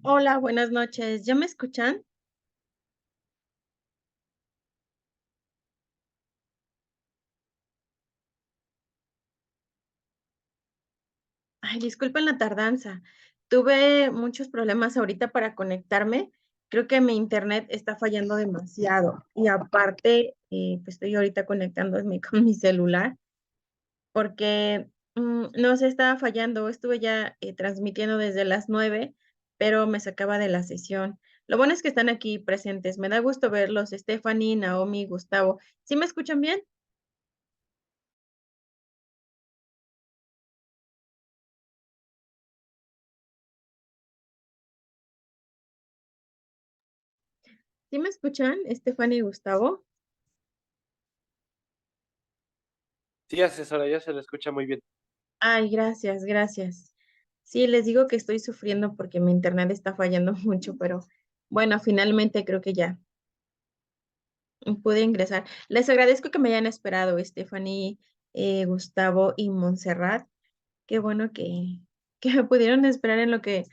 Hola, buenas noches. ¿Ya me escuchan? Ay, disculpen la tardanza. Tuve muchos problemas ahorita para conectarme. Creo que mi internet está fallando demasiado. Y aparte, pues estoy ahorita conectándome con mi celular porque no se estaba fallando. Estuve ya transmitiendo desde las 9, pero me sacaba de la sesión. Lo bueno es que están aquí presentes. Me da gusto verlos, Stephanie, Naomi, Gustavo. ¿Sí me escuchan bien? ¿Sí me escuchan, Stephanie y Gustavo? Sí, asesora, ya se le escucha muy bien. Ay, gracias, gracias. Sí, les digo que estoy sufriendo porque mi internet está fallando mucho, pero bueno, finalmente creo que ya pude ingresar. Les agradezco que me hayan esperado, Stephanie, Gustavo y Montserrat. Qué bueno que me pudieron esperar en lo que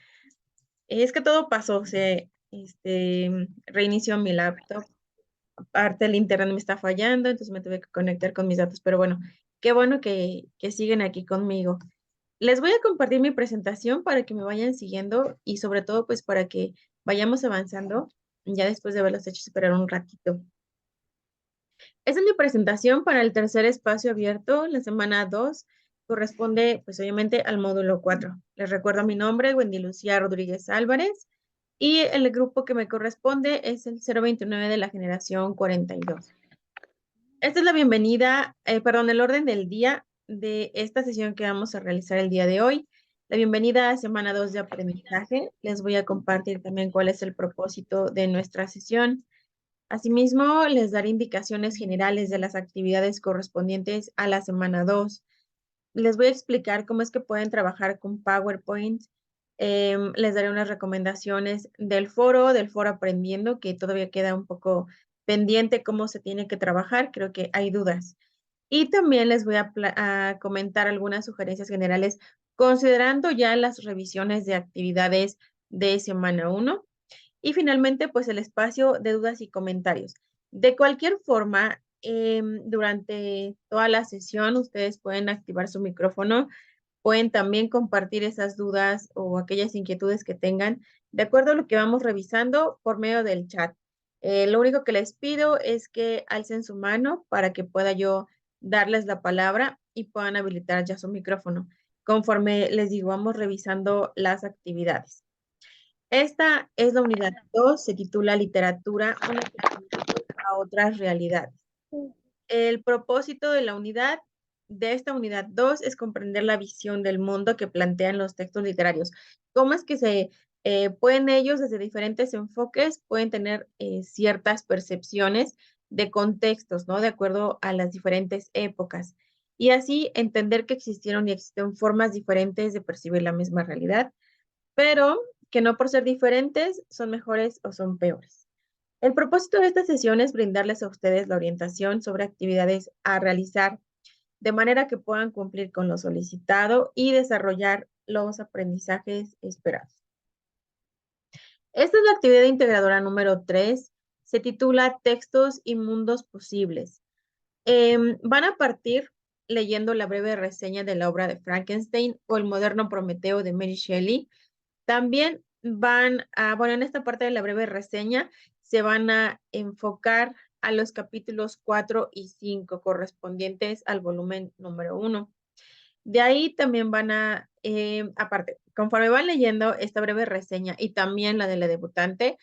es que todo pasó. Se reinició mi laptop. Aparte, el internet me está fallando, entonces me tuve que conectar con mis datos. Pero bueno, qué bueno que siguen aquí conmigo. Les voy a compartir mi presentación para que me vayan siguiendo y sobre todo pues para que vayamos avanzando ya después de haberlos hecho esperar un ratito. Esta es mi presentación para el tercer espacio abierto, la semana 2 corresponde pues obviamente al módulo 4. Les recuerdo mi nombre, Wendy Lucía Rodríguez Álvarez, y el grupo que me corresponde es el 029 de la generación 42. Esta es la bienvenida, perdón, el orden del día de esta sesión que vamos a realizar el día de hoy. La bienvenida a semana 2 de aprendizaje. Les voy a compartir también cuál es el propósito de nuestra sesión. Asimismo, les daré indicaciones generales de las actividades correspondientes a la semana 2. Les voy a explicar cómo es que pueden trabajar con PowerPoint. Les daré unas recomendaciones del foro aprendiendo, que todavía queda un poco pendiente cómo se tiene que trabajar. Creo que hay dudas. Y también les voy a comentar algunas sugerencias generales considerando ya las revisiones de actividades de semana 1. Y finalmente, pues el espacio de dudas y comentarios. De cualquier forma, durante toda la sesión, ustedes pueden activar su micrófono, pueden también compartir esas dudas o aquellas inquietudes que tengan, de acuerdo a lo que vamos revisando por medio del chat. Lo único que les pido es que alcen su mano para que pueda yo darles la palabra y puedan habilitar ya su micrófono. Conforme les digo, vamos revisando las actividades. Esta es la unidad 2, se titula Literatura, un acercamiento a otras realidades. El propósito de la unidad, de esta unidad 2, es comprender la visión del mundo que plantean los textos literarios. ¿Cómo es que se pueden ellos, desde diferentes enfoques, pueden tener ciertas percepciones de contextos, ¿no? De acuerdo a las diferentes épocas. Y así entender que existieron y existen formas diferentes de percibir la misma realidad, pero que no por ser diferentes son mejores o son peores. El propósito de esta sesión es brindarles a ustedes la orientación sobre actividades a realizar de manera que puedan cumplir con lo solicitado y desarrollar los aprendizajes esperados. Esta es la actividad integradora número 3. Se titula Textos y mundos posibles. Van a partir leyendo la breve reseña de la obra de Frankenstein o El moderno Prometeo de Mary Shelley. También bueno, en esta parte de la breve reseña se van a enfocar a los capítulos 4 y 5 correspondientes al volumen número 1. De ahí también aparte, conforme van leyendo esta breve reseña y también la de la debutante,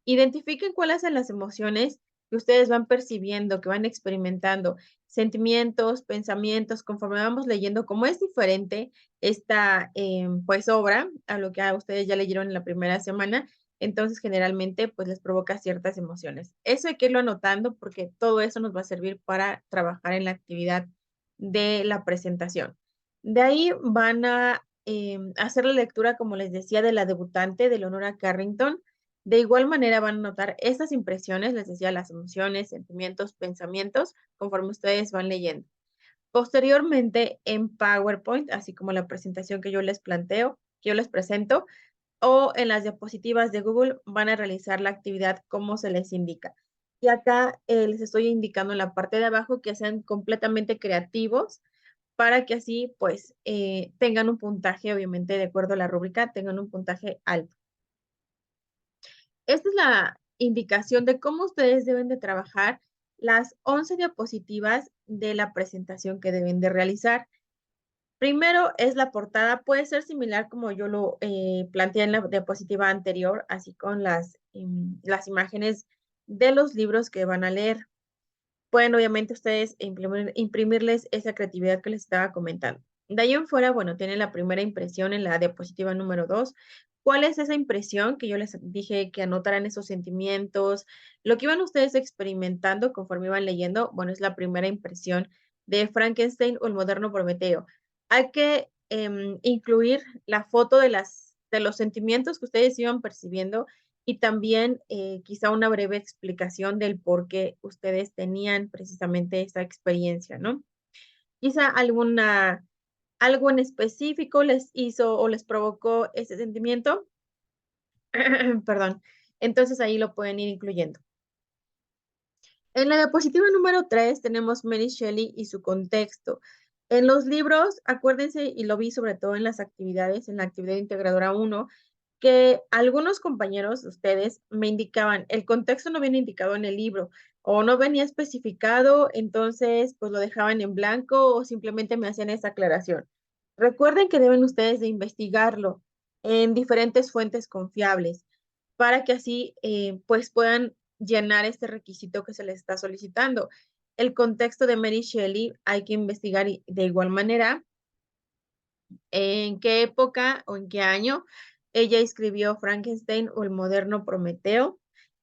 identifiquen cuáles son las emociones que ustedes van percibiendo, que van experimentando, sentimientos, pensamientos, conforme vamos leyendo, como es diferente esta pues obra a lo que a ustedes ya leyeron en la primera semana, entonces generalmente pues les provoca ciertas emociones. Eso hay que irlo anotando porque todo eso nos va a servir para trabajar en la actividad de la presentación. De ahí van a hacer la lectura, como les decía, de la debutante de Leonora Carrington. De igual manera van a notar estas impresiones, les decía, las emociones, sentimientos, pensamientos, conforme ustedes van leyendo. Posteriormente, en PowerPoint, así como la presentación que yo les planteo, que yo les presento, o en las diapositivas de Google van a realizar la actividad como se les indica. Y acá les estoy indicando en la parte de abajo que sean completamente creativos para que así pues tengan un puntaje, obviamente de acuerdo a la rúbrica, tengan un puntaje alto. Esta es la indicación de cómo ustedes deben de trabajar las 11 diapositivas de la presentación que deben de realizar. Primero es la portada, puede ser similar como yo lo planteé en la diapositiva anterior, así con las imágenes de los libros que van a leer. Pueden obviamente ustedes imprimirles esa creatividad que les estaba comentando. De ahí en fuera, bueno, tienen la primera impresión en la diapositiva número 2. ¿Cuál es esa impresión que yo les dije que anotaran esos sentimientos? Lo que iban ustedes experimentando conforme iban leyendo, bueno, es la primera impresión de Frankenstein o el moderno Prometeo. Hay que incluir la foto de los sentimientos que ustedes iban percibiendo y también quizá una breve explicación del por qué ustedes tenían precisamente esa experiencia, ¿no? Quizá algo en específico les hizo o les provocó ese sentimiento. Perdón. Entonces ahí lo pueden ir incluyendo. En la diapositiva número 3 tenemos Mary Shelley y su contexto. En los libros, acuérdense, y lo vi sobre todo en las actividades, en la actividad integradora 1, que algunos compañeros de ustedes me indicaban, el contexto no viene indicado en el libro o no venía especificado, entonces pues lo dejaban en blanco o simplemente me hacían esa aclaración. Recuerden que deben ustedes de investigarlo en diferentes fuentes confiables para que así pues puedan llenar este requisito que se les está solicitando. El contexto de Mary Shelley hay que investigar de igual manera en qué época o en qué año ella escribió Frankenstein o el moderno Prometeo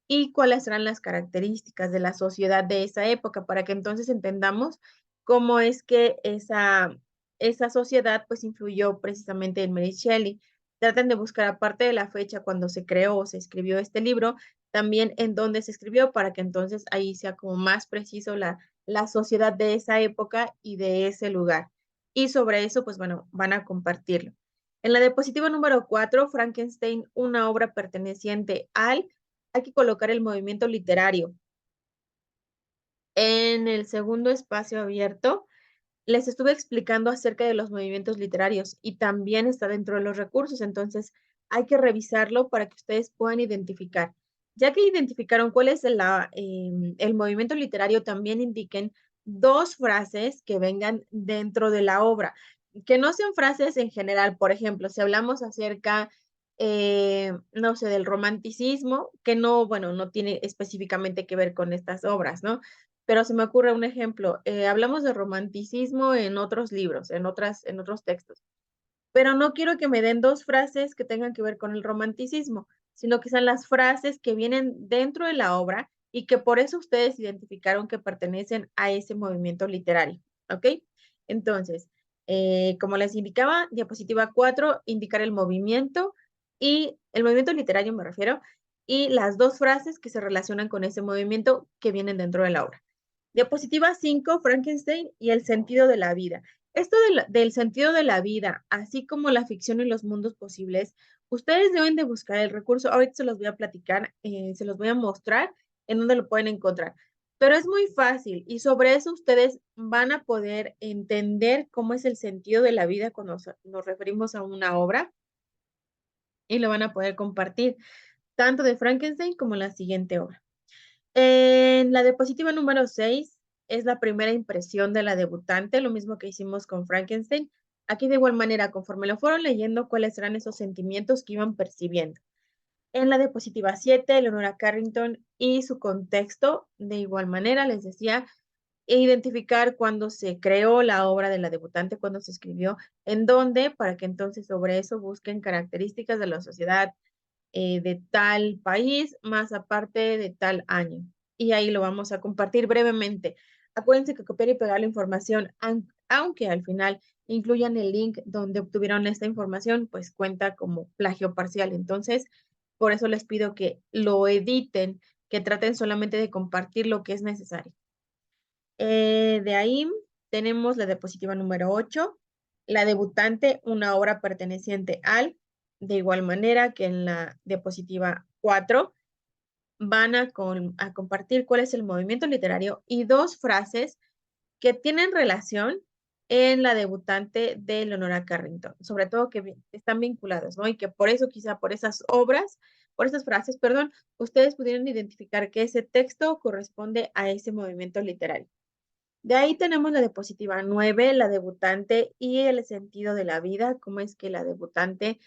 y cuáles eran las características de la sociedad de esa época para que entonces entendamos cómo es que esa sociedad pues influyó precisamente en Mary Shelley. Traten de buscar aparte de la fecha cuando se creó o se escribió este libro, también en dónde se escribió para que entonces ahí sea como más preciso la sociedad de esa época y de ese lugar y sobre eso, pues bueno, van a compartirlo. En la diapositiva número 4, Frankenstein, una obra perteneciente al, hay que colocar el movimiento literario. En el segundo espacio abierto, les estuve explicando acerca de los movimientos literarios y también está dentro de los recursos, entonces hay que revisarlo para que ustedes puedan identificar. Ya que identificaron cuál es el movimiento literario, también indiquen dos frases que vengan dentro de la obra, que no sean frases en general. Por ejemplo, si hablamos acerca, no sé, del romanticismo, que no, bueno, no tiene específicamente que ver con estas obras, ¿no? Pero se me ocurre un ejemplo, hablamos de romanticismo en otros libros, en otros textos, pero no quiero que me den 2 frases que tengan que ver con el romanticismo, sino que sean las frases que vienen dentro de la obra y que por eso ustedes identificaron que pertenecen a ese movimiento literario, ¿ok? Entonces, como les indicaba, diapositiva 4, indicar el movimiento y el movimiento literario me refiero, y las 2 frases que se relacionan con ese movimiento que vienen dentro de la obra. Diapositiva 5, Frankenstein y el sentido de la vida. Esto del sentido de la vida, así como la ficción y los mundos posibles, ustedes deben de buscar el recurso. Ahorita se los voy a platicar, se los voy a mostrar en dónde lo pueden encontrar. Pero es muy fácil y sobre eso ustedes van a poder entender cómo es el sentido de la vida cuando nos referimos a una obra y lo van a poder compartir, tanto de Frankenstein como la siguiente obra. En la diapositiva número 6 es la primera impresión de la debutante, lo mismo que hicimos con Frankenstein. Aquí de igual manera, conforme lo fueron leyendo, cuáles eran esos sentimientos que iban percibiendo. En la diapositiva 7, Leonora Carrington y su contexto, de igual manera, les decía, identificar cuándo se creó la obra de la debutante, cuándo se escribió, en dónde, para que entonces sobre eso busquen características de la sociedad, de tal país, más aparte de tal año. Y ahí lo vamos a compartir brevemente. Acuérdense que copiar y pegar la información, aunque al final incluyan el link donde obtuvieron esta información, pues cuenta como plagio parcial. Entonces, por eso les pido que lo editen, que traten solamente de compartir lo que es necesario. De ahí tenemos la diapositiva número 8, la debutante, una obra perteneciente al. de igual manera que en la diapositiva 4, van a compartir cuál es el movimiento literario y dos frases que tienen relación en la debutante de Leonora Carrington, sobre todo que están vinculadas, ¿no? Y que por eso, quizá por esas obras, por esas frases, perdón, ustedes pudieran identificar que ese texto corresponde a ese movimiento literario. De ahí tenemos la diapositiva 9, la debutante y el sentido de la vida, cómo es que la debutante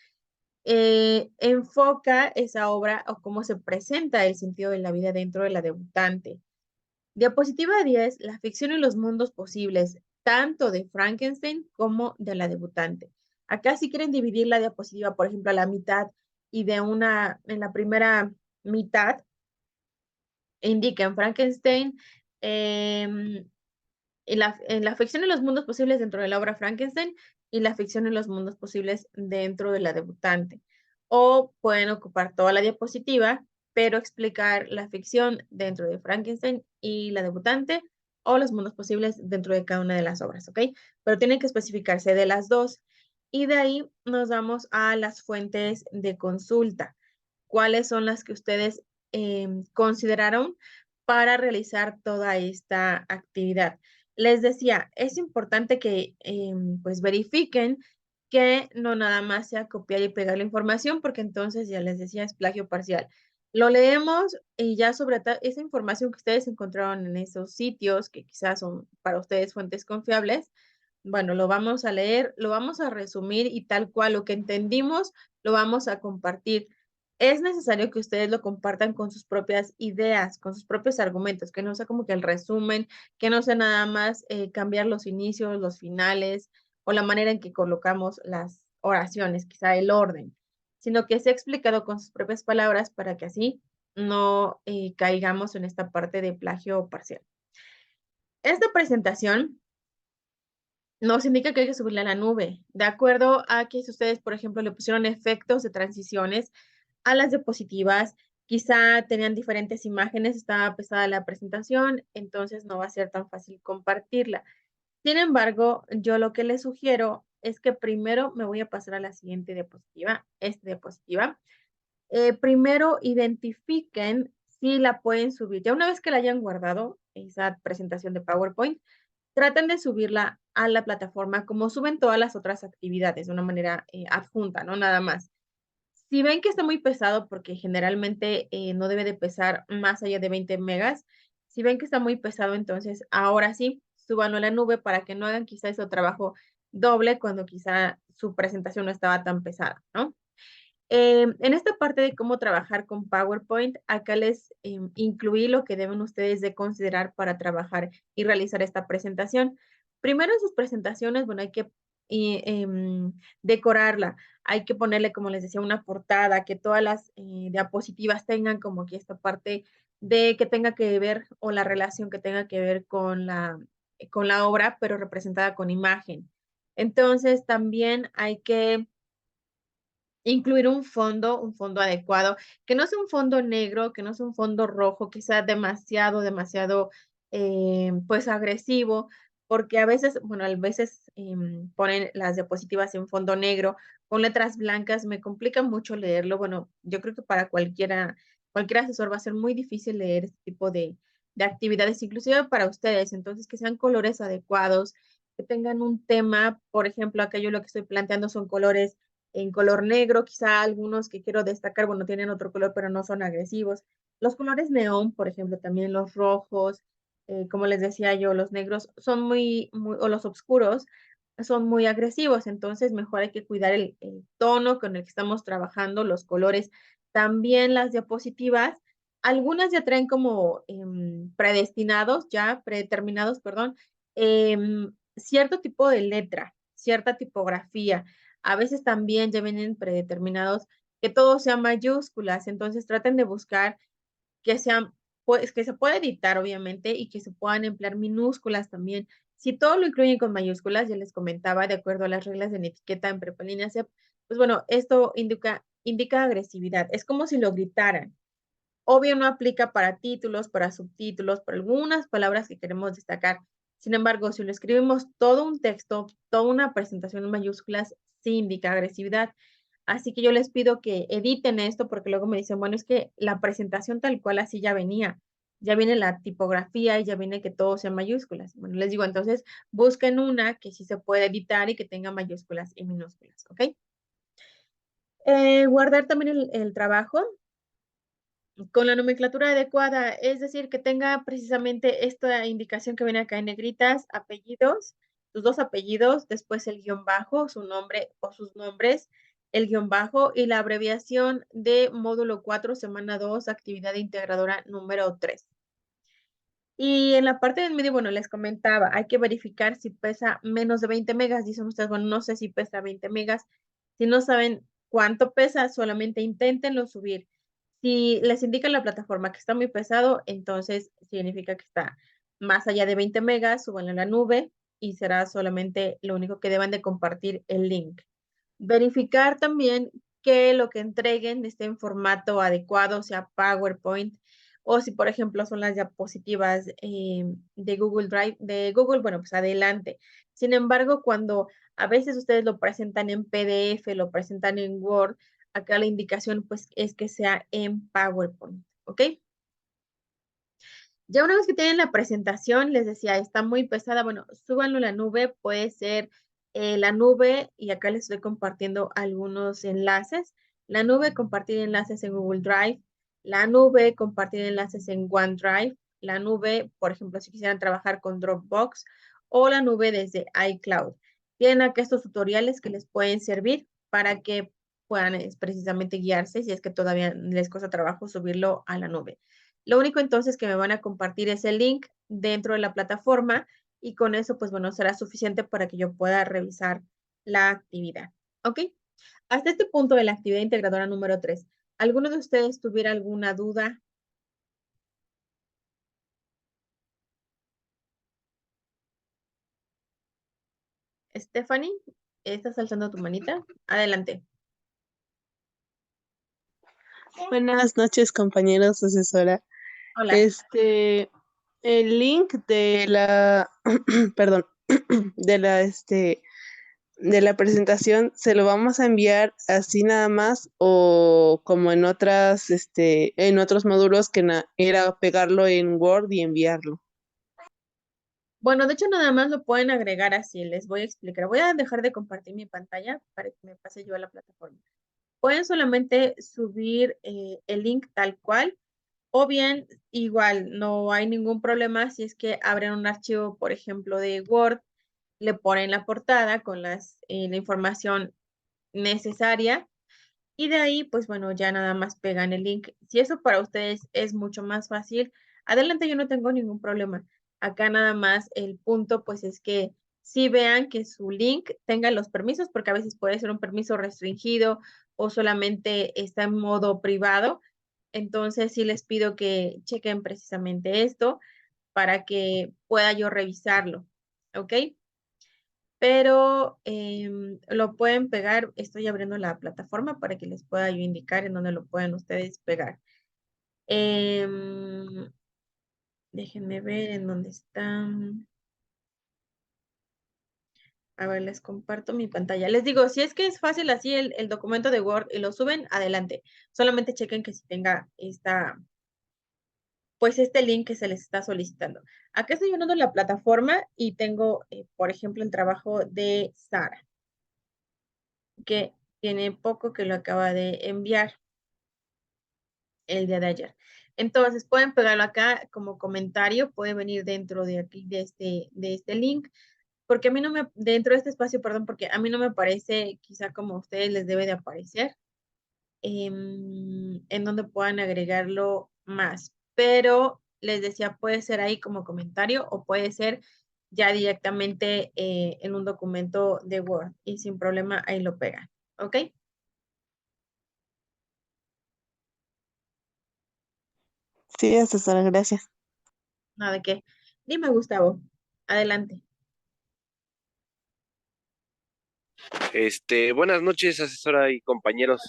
enfoca esa obra o cómo se presenta el sentido de la vida dentro de la debutante. Diapositiva 10, la ficción y los mundos posibles, tanto de Frankenstein como de la debutante. Acá si quieren dividir la diapositiva, por ejemplo, a la mitad y en la primera mitad, indican Frankenstein, em, en la ficción y los mundos posibles dentro de la obra Frankenstein y la ficción y los mundos posibles dentro de la debutante. O pueden ocupar toda la diapositiva, pero explicar la ficción dentro de Frankenstein y la debutante o los mundos posibles dentro de cada una de las obras, ¿ok? Pero tienen que especificarse de las dos. Y de ahí nos vamos a las fuentes de consulta. ¿Cuáles son las que ustedes consideraron para realizar toda esta actividad? Les decía, es importante que pues verifiquen que no nada más sea copiar y pegar la información, porque entonces ya les decía, es plagio parcial. Lo leemos y ya sobre esa información que ustedes encontraron en esos sitios, que quizás son para ustedes fuentes confiables, bueno, lo vamos a leer, lo vamos a resumir y tal cual lo que entendimos, lo vamos a compartir. Es necesario que ustedes lo compartan con sus propias ideas, con sus propios argumentos, que no sea como que el resumen, que no sea nada más cambiar los inicios, los finales o la manera en que colocamos las oraciones, quizá el orden, sino que sea explicado con sus propias palabras para que así no caigamos en esta parte de plagio parcial. Esta presentación nos indica que hay que subirla a la nube, de acuerdo a que si ustedes, por ejemplo, le pusieron efectos de transiciones a las diapositivas, quizá tenían diferentes imágenes, estaba pesada la presentación, entonces no va a ser tan fácil compartirla. Sin embargo, yo lo que les sugiero es que primero me voy a pasar a la siguiente diapositiva, esta diapositiva. Primero identifiquen si la pueden subir. Ya una vez que la hayan guardado, esa presentación de PowerPoint, traten de subirla a la plataforma como suben todas las otras actividades, de una manera adjunta, ¿no? Nada más. Si ven que está muy pesado, porque generalmente no debe de pesar más allá de 20 megas, si ven que está muy pesado, entonces ahora sí, súbanlo a la nube para que no hagan quizá ese trabajo doble cuando quizá su presentación no estaba tan pesada, ¿no? En esta parte de cómo trabajar con PowerPoint, acá les incluí lo que deben ustedes de considerar para trabajar y realizar esta presentación. Primero en sus presentaciones, bueno, hay que decorarla, hay que ponerle, como les decía, una portada, que todas las diapositivas tengan como aquí esta parte de que tenga que ver o la relación que tenga que ver con la obra, pero representada con imagen. Entonces, también hay que incluir un fondo adecuado, que no sea un fondo negro, que no sea un fondo rojo, que sea demasiado, pues agresivo, porque a veces, bueno, a veces ponen las diapositivas en fondo negro con letras blancas, me complica mucho leerlo. Bueno, yo creo que para cualquier asesor va a ser muy difícil leer este tipo de actividades, inclusive para ustedes. Entonces, que sean colores adecuados, que tengan un tema, por ejemplo, acá yo lo que estoy planteando son colores en color negro, quizá algunos que quiero destacar, bueno, tienen otro color, pero no son agresivos. Los colores neón, por ejemplo, también los rojos, como les decía yo, los negros son o los oscuros, son muy agresivos, entonces mejor hay que cuidar el tono con el que estamos trabajando, los colores. También las diapositivas, algunas ya traen como predestinados, ya predeterminados, perdón, cierto tipo de letra, cierta tipografía. A veces también ya vienen predeterminados que todo sea mayúsculas, entonces traten de buscar que sean, pues que se pueda editar obviamente y que se puedan emplear minúsculas también. Si todo lo incluyen con mayúsculas, ya les comentaba, de acuerdo a las reglas de etiqueta en prepa línea C, pues bueno, esto indica agresividad. Es como si lo gritaran. Obvio no aplica para títulos, para subtítulos, para algunas palabras que queremos destacar. Sin embargo, si lo escribimos todo un texto, toda una presentación en mayúsculas, sí indica agresividad. Así que yo les pido que editen esto porque luego me dicen, bueno, es que la presentación tal cual así ya venía, ya viene la tipografía y ya viene que todo sea mayúsculas. Bueno, les digo, entonces busquen una que sí se puede editar y que tenga mayúsculas y minúsculas, ¿ok? Guardar también el trabajo con la nomenclatura adecuada, es decir, que tenga precisamente esta indicación que viene acá en negritas, apellidos, sus dos apellidos, después el guión bajo, su nombre o sus nombres, el guión bajo y la abreviación de módulo 4, semana 2, actividad integradora número 3. Y en la parte del medio, bueno, les comentaba, hay que verificar si pesa menos de 20 megas. Dicen ustedes, bueno, no sé si pesa 20 megas. Si no saben cuánto pesa, solamente inténtenlo subir. Si les indica la plataforma que está muy pesado, entonces significa que está más allá de 20 megas, súbanlo a la nube y será solamente lo único que deban de compartir el link. Verificar también que lo que entreguen esté en formato adecuado, sea PowerPoint, o si, por ejemplo, son las diapositivas de Google Drive, de Google, bueno, pues adelante. Sin embargo, cuando a veces ustedes lo presentan en PDF, lo presentan en Word, acá la indicación pues es que sea en PowerPoint, ¿ok? Ya una vez que tienen la presentación, les decía, está muy pesada, bueno, súbanlo a la nube, puede ser la nube, y acá les estoy compartiendo algunos enlaces. La nube, compartir enlaces en Google Drive, la nube, compartir enlaces en OneDrive, la nube, por ejemplo, si quisieran trabajar con Dropbox, o la nube desde iCloud. Tienen acá estos tutoriales que les pueden servir para que puedan precisamente guiarse si es que todavía les cuesta trabajo subirlo a la nube. Lo único entonces que me van a compartir es el link dentro de la plataforma y con eso, pues bueno, será suficiente para que yo pueda revisar la actividad. ¿Ok? Hasta este punto de la actividad integradora número 3, ¿alguno de ustedes tuviera alguna duda? Stephanie, ¿estás alzando tu manita? Adelante. Buenas noches, compañeros, asesora. Hola. El link de la, perdón, de la, de la presentación, ¿se lo vamos a enviar así nada más o como en otras, en otros módulos que era pegarlo en Word y enviarlo? Bueno, de hecho, nada más lo pueden agregar así. Les voy a explicar. Voy a dejar de compartir mi pantalla para que me pase yo a la plataforma. Pueden solamente subir el link tal cual. O bien, igual, no hay ningún problema si es que abren un archivo, por ejemplo, de Word, le ponen la portada con la información necesaria y de ahí, pues bueno, ya nada más pegan el link. Si eso para ustedes es mucho más fácil, adelante, yo no tengo ningún problema. Acá nada más el punto, pues es que si vean que su link tenga los permisos, porque a veces puede ser un permiso restringido o solamente está en modo privado. Entonces, sí les pido que chequen precisamente esto para que pueda yo revisarlo, ¿ok? Pero lo pueden pegar, estoy abriendo la plataforma para que les pueda yo indicar en dónde lo pueden ustedes pegar. Em, déjenme ver en dónde están. A ver, les comparto mi pantalla. Les digo, si es que es fácil así el documento de Word y lo suben, adelante. Solamente chequen que si tenga pues este link que se les está solicitando. Acá estoy viendo la plataforma y tengo, por ejemplo, el trabajo de Sara, que tiene poco que lo acaba de enviar el día de ayer. Entonces, pueden pegarlo acá como comentario, puede venir dentro de aquí, de este link, porque a mí no me, dentro de este espacio, perdón, porque a mí no me parece, quizá como a ustedes les debe de aparecer, en donde puedan agregarlo más. Pero les decía, puede ser ahí como comentario o puede ser ya directamente en un documento de Word y sin problema ahí lo pegan. ¿Ok? Sí, asesora, gracias. Nada de qué. Dime, Gustavo. Adelante. Buenas noches, asesora y compañeros.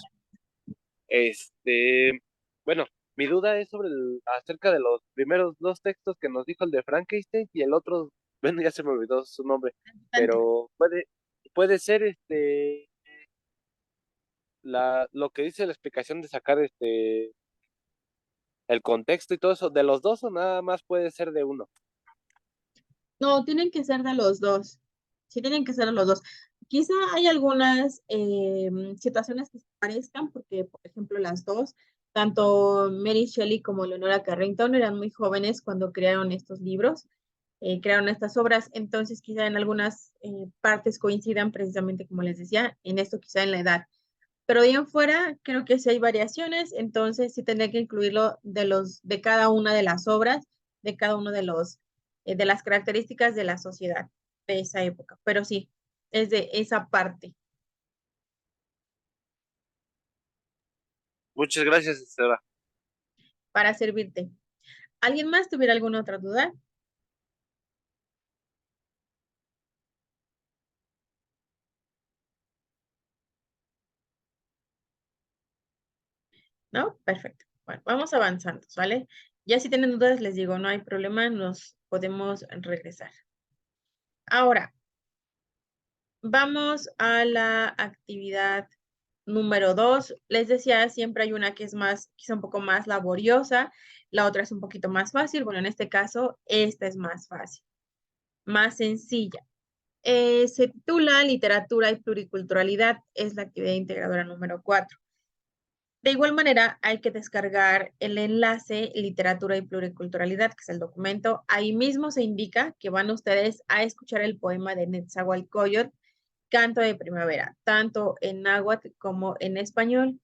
Este, bueno, mi duda es acerca de los primeros dos textos que nos dijo el de Frankenstein y el otro, bueno, ya se me olvidó su nombre, Adelante. pero puede ser lo que dice la explicación de sacar el contexto y todo eso, ¿de los dos o nada más puede ser de uno? No, tienen que ser de los dos. Sí, tienen que ser de los dos. Quizá hay algunas situaciones que se parezcan, porque, por ejemplo, las dos, tanto Mary Shelley como Leonora Carrington, eran muy jóvenes cuando crearon estos libros, crearon estas obras. Entonces, quizá en algunas partes coincidan precisamente, como les decía, en esto quizá en la edad. Pero de ahí en fuera, creo que sí hay variaciones, entonces sí tendré que incluirlo de cada una de las obras, de cada uno de las características de la sociedad de esa época. Pero sí, es de esa parte Muchas gracias, Estela. para servirte. ¿Alguien más tuviera alguna otra duda? ¿No? Perfecto. Bueno, vamos avanzando, ¿vale? Ya si tienen dudas, les digo, no hay problema, nos podemos regresar. Ahora, vamos a la actividad número 2. Les decía, siempre hay una que es más, quizá un poco más laboriosa, la otra es un poquito más fácil. Bueno, en este caso, esta es más fácil, más sencilla. Se titula Literatura y Pluriculturalidad, es la actividad integradora número 4. De igual manera, hay que descargar el enlace Literatura y Pluriculturalidad, que es el documento. Ahí mismo se indica que van ustedes a escuchar el poema de Netzahualcóyotl, Canto de Primavera, tanto en náhuatl como en español.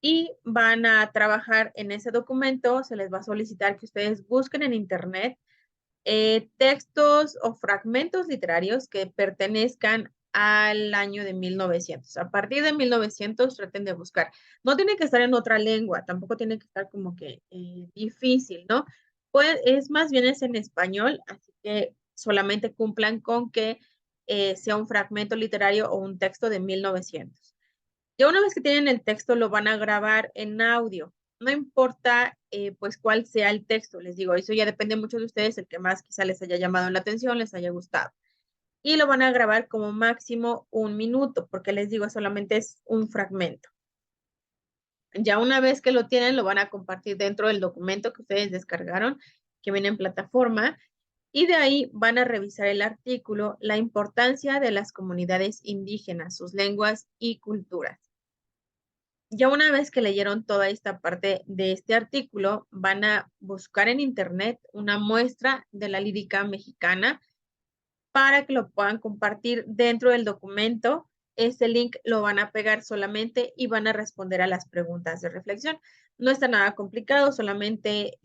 Y van a trabajar en ese documento. Se les va a solicitar que ustedes busquen en internet textos o fragmentos literarios que pertenezcan al año de 1900. A partir de 1900 traten de buscar. No tiene que estar en otra lengua, tampoco tiene que estar como que difícil, ¿no? Pues es más bien es en español, así que solamente cumplan con que sea un fragmento literario o un texto de 1900. Ya una vez que tienen el texto, lo van a grabar en audio. No importa, pues, cuál sea el texto. Les digo, eso ya depende mucho de ustedes, el que más quizá les haya llamado la atención, les haya gustado. Y lo van a grabar como máximo 1 minuto, porque les digo, solamente es un fragmento. Ya una vez que lo tienen, lo van a compartir dentro del documento que ustedes descargaron, que viene en plataforma, y de ahí van a revisar el artículo, la importancia de las comunidades indígenas, sus lenguas y culturas. Ya una vez que leyeron toda esta parte de este artículo, van a buscar en internet una muestra de la lírica mexicana para que lo puedan compartir dentro del documento. Este link lo van a pegar solamente y van a responder a las preguntas de reflexión. No está nada complicado, solamente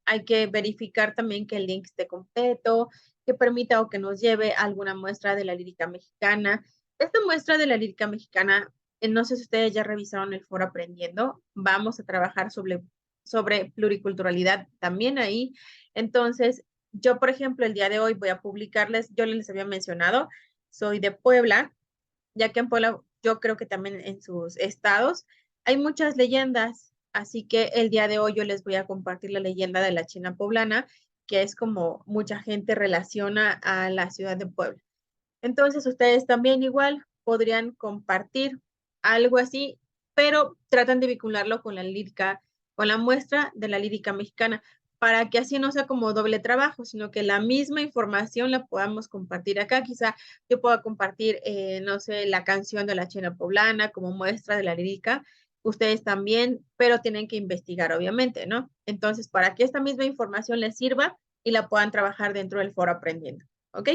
hay que verificar también que el link esté completo, que permita o que nos lleve a alguna muestra de la lírica mexicana. Esta muestra de la lírica mexicana, no sé si ustedes ya revisaron el foro Aprendiendo, vamos a trabajar sobre pluriculturalidad también ahí. Entonces, yo, por ejemplo, el día de hoy voy a publicarles, yo les había mencionado, soy de Puebla, ya que en Puebla, yo creo que también en sus estados, hay muchas leyendas, así que el día de hoy yo les voy a compartir la leyenda de la China poblana, que es como mucha gente relaciona a la ciudad de Puebla. Entonces, ustedes también igual podrían compartir algo así, pero tratan de vincularlo con la lírica, con la muestra de la lírica mexicana, para que así no sea como doble trabajo, sino que la misma información la podamos compartir acá. Quizá yo pueda compartir, no sé, la canción de la China poblana como muestra de la lírica, ustedes también, pero tienen que investigar, obviamente, ¿no? Entonces, para que esta misma información les sirva y la puedan trabajar dentro del foro aprendiendo, ¿ok?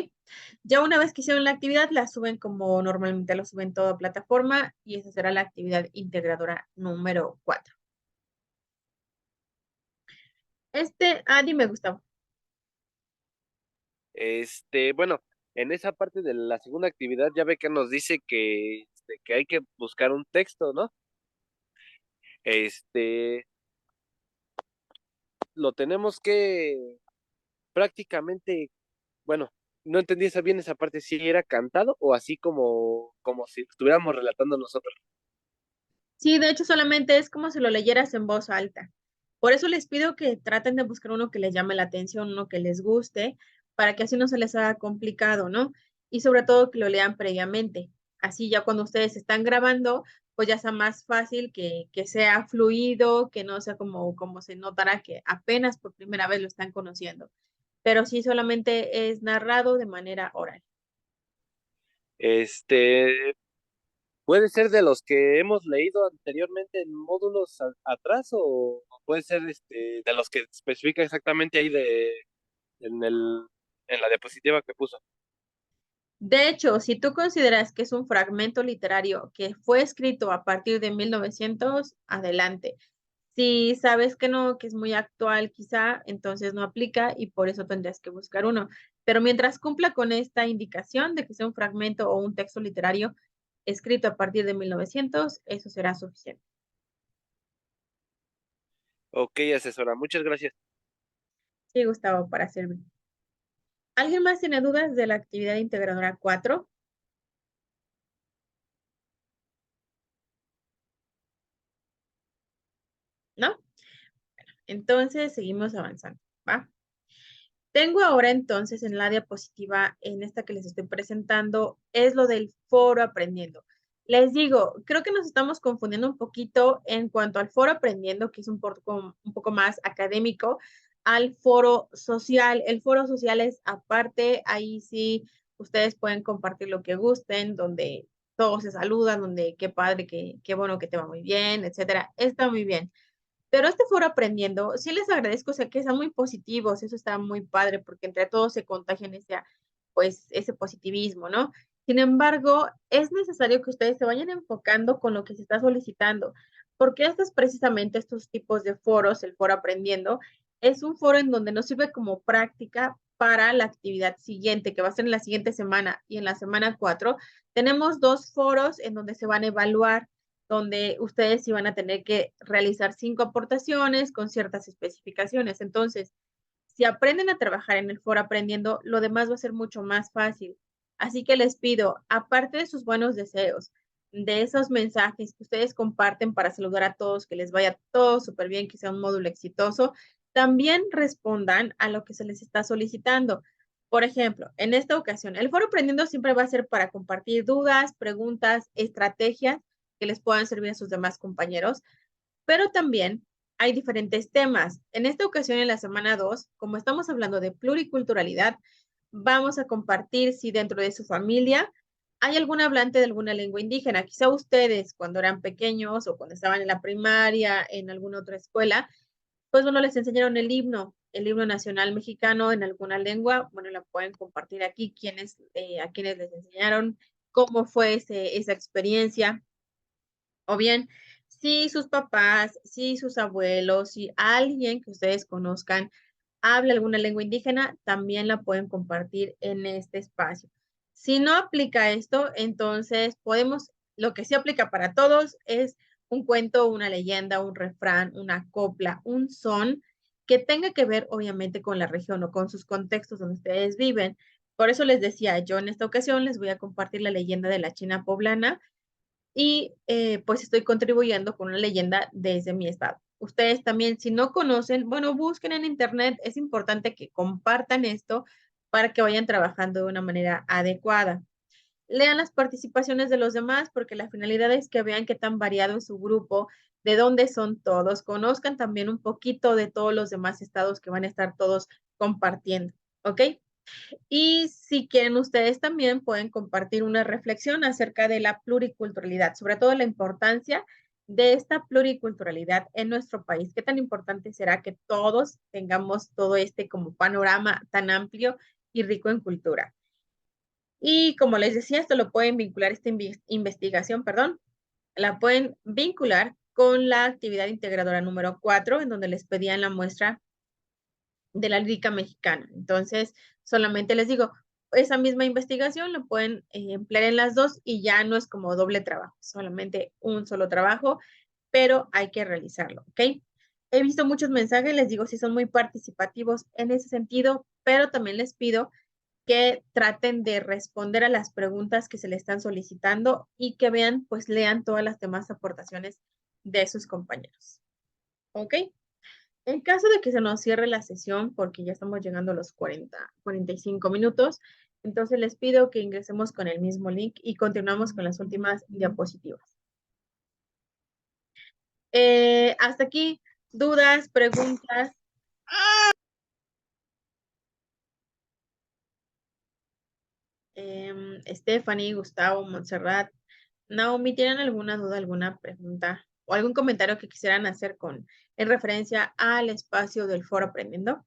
Ya una vez que hicieron la actividad, la suben como normalmente lo suben toda plataforma y esa será la actividad integradora número 4. Dime, Gustavo. Bueno, en esa parte de la segunda actividad ya ve que nos dice que hay que buscar un texto, ¿no? Este, lo tenemos que prácticamente, bueno, no entendí bien esa parte, si era cantado o así como si estuviéramos relatando nosotros. Sí, de hecho solamente es como si lo leyeras en voz alta. Por eso les pido que traten de buscar uno que les llame la atención, uno que les guste, para que así no se les haga complicado, ¿no? Y sobre todo que lo lean previamente. Así ya cuando ustedes están grabando, pues ya sea más fácil, que sea fluido, que no sea como se notará que apenas por primera vez lo están conociendo, pero sí solamente es narrado de manera oral. Este, ¿puede ser de los que hemos leído anteriormente en módulos atrás o puede ser de los que especifica exactamente ahí en en la diapositiva que puso? De hecho, si tú consideras que es un fragmento literario que fue escrito a partir de 1900, adelante. Si sabes que no, que es muy actual quizá, entonces no aplica y por eso tendrías que buscar uno. Pero mientras cumpla con esta indicación de que sea un fragmento o un texto literario escrito a partir de 1900, eso será suficiente. Ok, asesora, muchas gracias. Sí, Gustavo, para servir. ¿Alguien más tiene dudas de la actividad integradora 4? ¿No? Entonces seguimos avanzando, ¿va? Tengo ahora entonces en la diapositiva, en esta que les estoy presentando, es lo del foro aprendiendo. Les digo, creo que nos estamos confundiendo un poquito en cuanto al foro aprendiendo, que es un poco más académico, al foro social. El foro social es aparte, ahí sí ustedes pueden compartir lo que gusten, donde todos se saludan, donde qué padre, qué bueno que te va muy bien, etcétera. Está muy bien. Pero este foro aprendiendo, sí les agradezco, o sea, que sean muy positivos, eso está muy padre, porque entre todos se contagian pues, ese positivismo, ¿no? Sin embargo, es necesario que ustedes se vayan enfocando con lo que se está solicitando, porque estos precisamente, estos tipos de foros, el foro aprendiendo, es un foro en donde nos sirve como práctica para la actividad siguiente, que va a ser en la siguiente semana y en la semana 4, tenemos 2 foros en donde se van a evaluar donde ustedes iban a tener que realizar 5 aportaciones con ciertas especificaciones. Entonces, si aprenden a trabajar en el foro aprendiendo, lo demás va a ser mucho más fácil. Así que les pido, aparte de sus buenos deseos, de esos mensajes que ustedes comparten para saludar a todos, que les vaya todo súper bien, que sea un módulo exitoso, también respondan a lo que se les está solicitando. Por ejemplo, en esta ocasión, el foro aprendiendo siempre va a ser para compartir dudas, preguntas, estrategias que les puedan servir a sus demás compañeros, pero también hay diferentes temas. En esta ocasión, en la semana 2, como estamos hablando de pluriculturalidad, vamos a compartir si dentro de su familia hay algún hablante de alguna lengua indígena. Quizá ustedes cuando eran pequeños o cuando estaban en la primaria, en alguna otra escuela, pues bueno, les enseñaron el himno nacional mexicano en alguna lengua. Bueno, la pueden compartir aquí, a quienes les enseñaron, cómo fue esa experiencia. O bien, si sus papás, si sus abuelos, si alguien que ustedes conozcan habla alguna lengua indígena, también la pueden compartir en este espacio. Si no aplica esto, entonces lo que sí aplica para todos es un cuento, una leyenda, un refrán, una copla, un son que tenga que ver obviamente con la región o con sus contextos donde ustedes viven. Por eso les decía, yo en esta ocasión les voy a compartir la leyenda de la China poblana y pues estoy contribuyendo con una leyenda desde mi estado. Ustedes también, si no conocen, bueno, busquen en internet, es importante que compartan esto para que vayan trabajando de una manera adecuada. Lean las participaciones de los demás porque la finalidad es que vean qué tan variado es su grupo, de dónde son todos, conozcan también un poquito de todos los demás estados que van a estar todos compartiendo, ¿ok? Y si quieren ustedes también pueden compartir una reflexión acerca de la pluriculturalidad, sobre todo la importancia de esta pluriculturalidad en nuestro país. ¿Qué tan importante será que todos tengamos todo este como panorama tan amplio y rico en cultura? Y como les decía, esto lo pueden vincular, esta investigación, perdón, la pueden vincular con la actividad integradora número 4, en donde les pedían la muestra de la lírica mexicana. Entonces, solamente les digo, esa misma investigación lo pueden emplear en las dos y ya no es como doble trabajo, solamente un solo trabajo, pero hay que realizarlo, ¿ok? He visto muchos mensajes, les digo, si son muy participativos en ese sentido, pero también les pido que traten de responder a las preguntas que se le están solicitando y que vean, pues lean todas las demás aportaciones de sus compañeros. ¿Ok? En caso de que se nos cierre la sesión, porque ya estamos llegando a los 45 minutos, entonces les pido que ingresemos con el mismo link y continuamos con las últimas diapositivas. Hasta aquí, dudas, preguntas. Stephanie, Gustavo, Montserrat, Naomi, ¿tienen alguna duda, alguna pregunta o algún comentario que quisieran hacer en referencia al espacio del Foro Aprendiendo?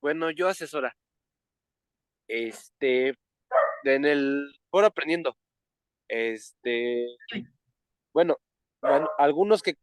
Bueno, yo asesora, en el foro aprendiendo, bueno, algunos que